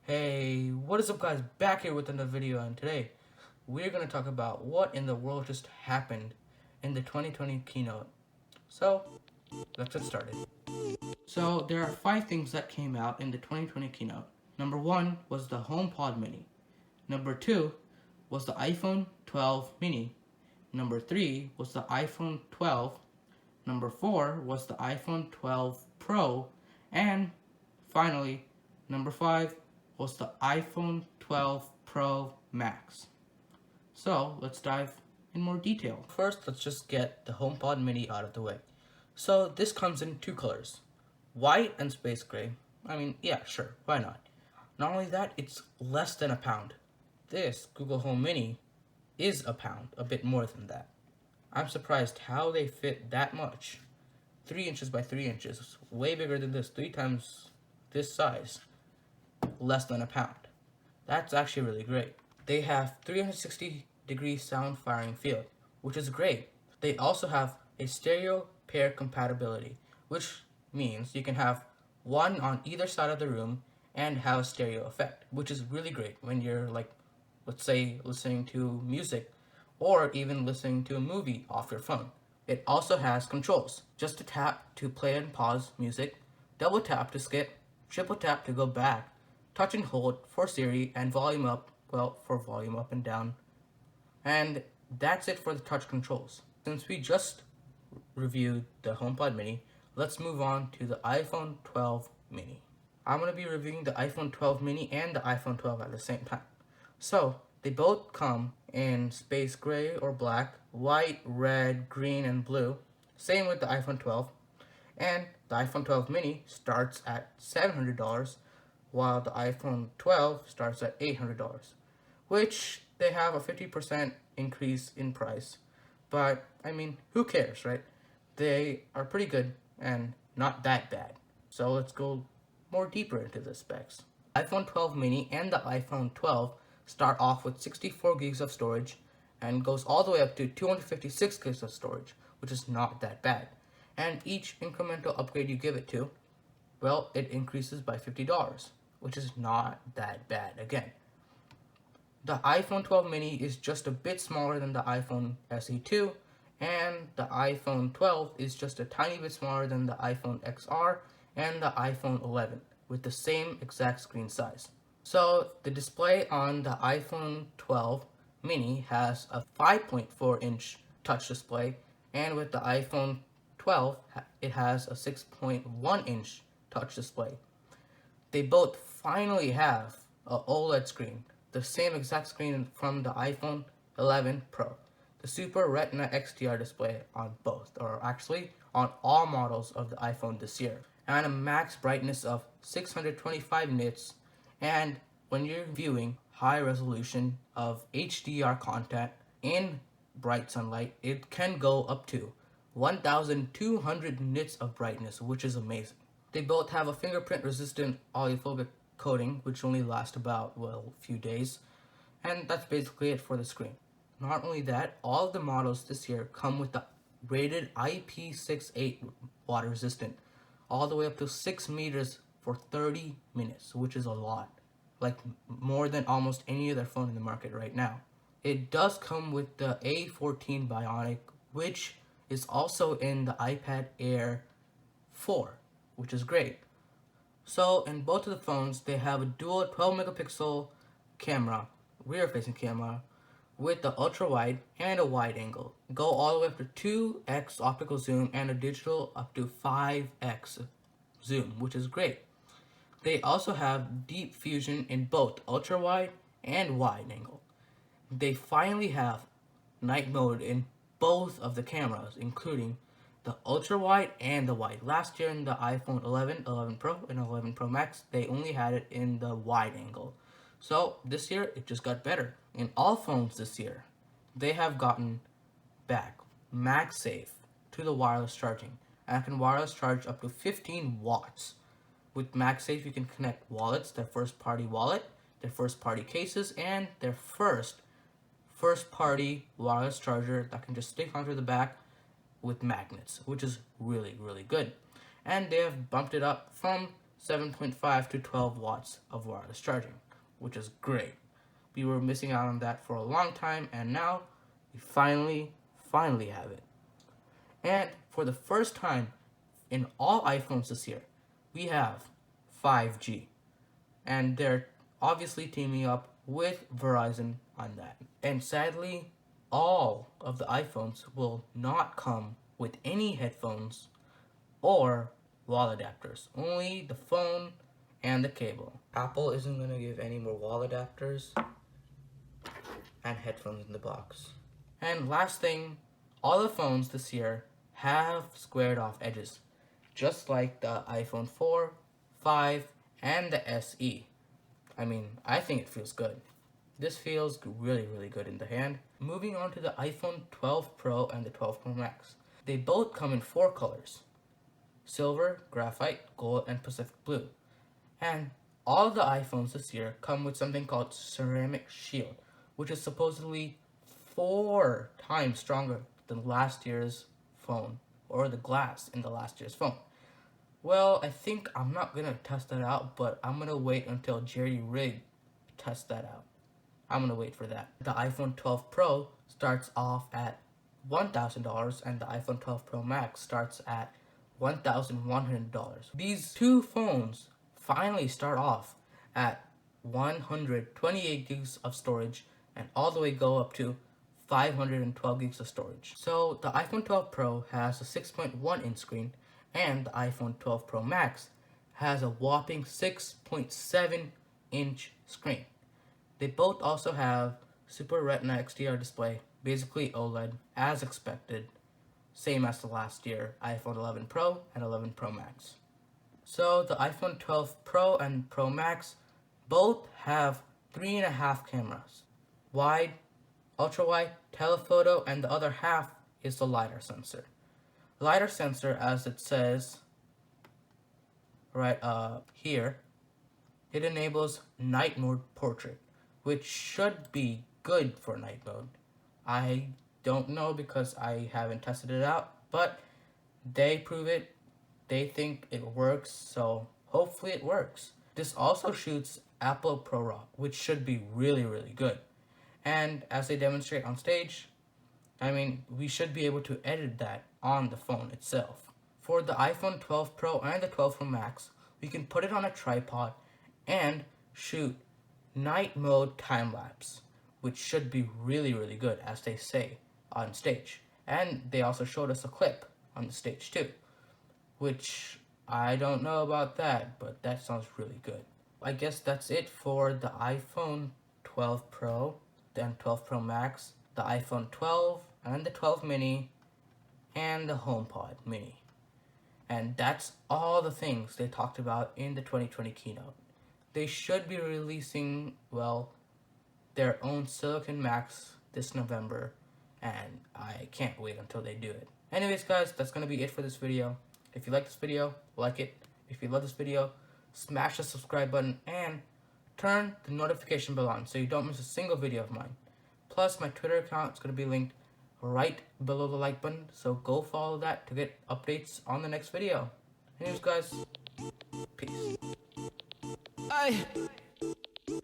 Hey, what is up guys, back here with another video, and today we're going to talk about what in the world just happened in the 2020 keynote. So, let's get started. So, there are 5 things that came out in the 2020 keynote. Number 1 was the HomePod Mini. Number 2 was the iPhone 12 mini. Number 3 was the iPhone 12. Number 4 was the iPhone 12 Pro. And finally, number 5 was the iPhone 12 Pro Max. So let's dive in more detail. First, let's just get the HomePod Mini out of the way. So this comes in 2 colors, white and space gray. I mean, yeah, sure, why not? Not only that, it's less than a pound. This Google Home Mini is a pound, a bit more than that. I'm surprised how they fit that much. 3 inches by 3 inches, way bigger than this, 3 times this size, less than a pound. That's actually really great. They have 360-degree sound firing field, which is great. They also have a stereo pair compatibility, which means you can have one on either side of the room and have a stereo effect, which is really great when you're like, let's say, listening to music or even listening to a movie off your phone. It also has controls, just to tap to play and pause music, double tap to skip, triple tap to go back, touch and hold for Siri, and volume up, well, for volume up and down. And that's it for the touch controls. Since we just reviewed the HomePod Mini, let's move on to the iPhone 12 Mini. I'm going to be reviewing the iPhone 12 Mini and the iPhone 12 at the same time. So, they both come in space gray or black, white, red, green, and blue. Same with the iPhone 12. And the iPhone 12 Mini starts at $700, while the iPhone 12 starts at $800, which they have a 50% increase in price. But, I mean, who cares, right? They are pretty good and not that bad. So let's go more deeper into the specs. iPhone 12 Mini and the iPhone 12 start off with 64 gigs of storage and goes all the way up to 256 gigs of storage, which is not that bad. And each incremental upgrade you give it to, well, it increases by $50, which is not that bad again. The iPhone 12 Mini is just a bit smaller than the iPhone SE 2, and the iPhone 12 is just a tiny bit smaller than the iPhone XR and the iPhone 11, with the same exact screen size. So the display on the iPhone 12 Mini has a 5.4-inch touch display, and with the iPhone 12, it has a 6.1-inch touch display. They both finally have an OLED screen, the same exact screen from the iPhone 11 Pro. The Super Retina XDR display on both, or actually on all models of the iPhone this year, and a max brightness of 625 nits, and when you're viewing high resolution of HDR content in bright sunlight, it can go up to 1200 nits of brightness, which is amazing. They both have a fingerprint resistant oleophobic coating, which only lasts about, well, a few days, and that's basically it for the screen. Not only that, all of the models this year come with the rated IP68 water resistant, all the way up to 6 meters for 30 minutes, which is a lot, like more than almost any other phone in the market right now. It does come with the A14 Bionic, which is also in the iPad Air 4, which is great. So in both of the phones, they have a dual 12 megapixel camera, rear facing camera, with the ultra wide and a wide angle. Go all the way up to 2x optical zoom and a digital up to 5x zoom, which is great. They also have deep fusion in both ultra wide and wide angle. They finally have night mode in both of the cameras, including the ultra wide and the wide. Last year in the iPhone 11, 11 Pro, and 11 Pro Max, they only had it in the wide angle. So this year, it just got better. In all phones this year, they have gotten back MagSafe to the wireless charging, and can wireless charge up to 15 watts. With MagSafe, you can connect wallets, their first-party wallet, their first-party cases, and their first-party wireless charger that can just stick onto the back with magnets, which is really, really good. And they have bumped it up from 7.5 to 12 watts of wireless charging, which is great. We were missing out on that for a long time, and now we finally have it. And for the first time in all iPhones this year, we have 5G. And they're obviously teaming up with Verizon on that. And sadly, all of the iPhones will not come with any headphones or wall adapters. Only the phone and the cable. Apple isn't going to give any more wall adapters and headphones in the box. And last thing, all the phones this year have squared off edges, just like the iPhone 4, 5, and the SE. I mean, I think it feels good. This feels really, really good in the hand. Moving on to the iPhone 12 Pro and the 12 Pro Max. They both come in 4 colors: silver, graphite, gold, and Pacific blue. And all the iPhones this year come with something called ceramic shield, which is supposedly 4 times stronger than last year's phone, or the glass in the last year's phone. Well, I think I'm not gonna test that out, but I'm gonna wait until Jerry Rig tests that out. I'm gonna wait for that. The iPhone 12 Pro starts off at $1,000, and the iPhone 12 Pro Max starts at $1,100. These two phones finally start off at 128 gigs of storage and all the way go up to 512 gigs of storage. So the iPhone 12 Pro has a 6.1 inch screen, and the iPhone 12 Pro Max has a whopping 6.7 inch screen. They both also have Super Retina XDR display, basically OLED, as expected, same as the last year iPhone 11 Pro and 11 Pro Max. So the iPhone 12 Pro and Pro Max both have 3.5 cameras: wide, ultra wide, telephoto, and the other half is the LiDAR sensor. LiDAR sensor, as it says right here, it enables night mode portrait, which should be good for night mode. I don't know because I haven't tested it out, but they prove it. They think it works, so hopefully it works. This also shoots Apple ProRAW, which should be really, really good. And as they demonstrate on stage, I mean, we should be able to edit that on the phone itself. For the iPhone 12 Pro and the 12 Pro Max, we can put it on a tripod and shoot night mode time-lapse, which should be really, really good, as they say on stage. And they also showed us a clip on the stage too, which I don't know about that, but that sounds really good. I guess that's it for the iPhone 12 Pro and 12 Pro Max, the iPhone 12 and the 12 Mini, and the HomePod Mini. And that's all the things they talked about in the 2020 keynote. They should be releasing, well, their own Silicon Macs this November, and I can't wait until they do it. Anyways, guys, that's going to be it for this video. If you like this video, like it. If you love this video, smash the subscribe button and turn the notification bell on so you don't miss a single video of mine. Plus, my Twitter account is going to be linked right below the like button, so go follow that to get updates on the next video. Anyways, guys, peace.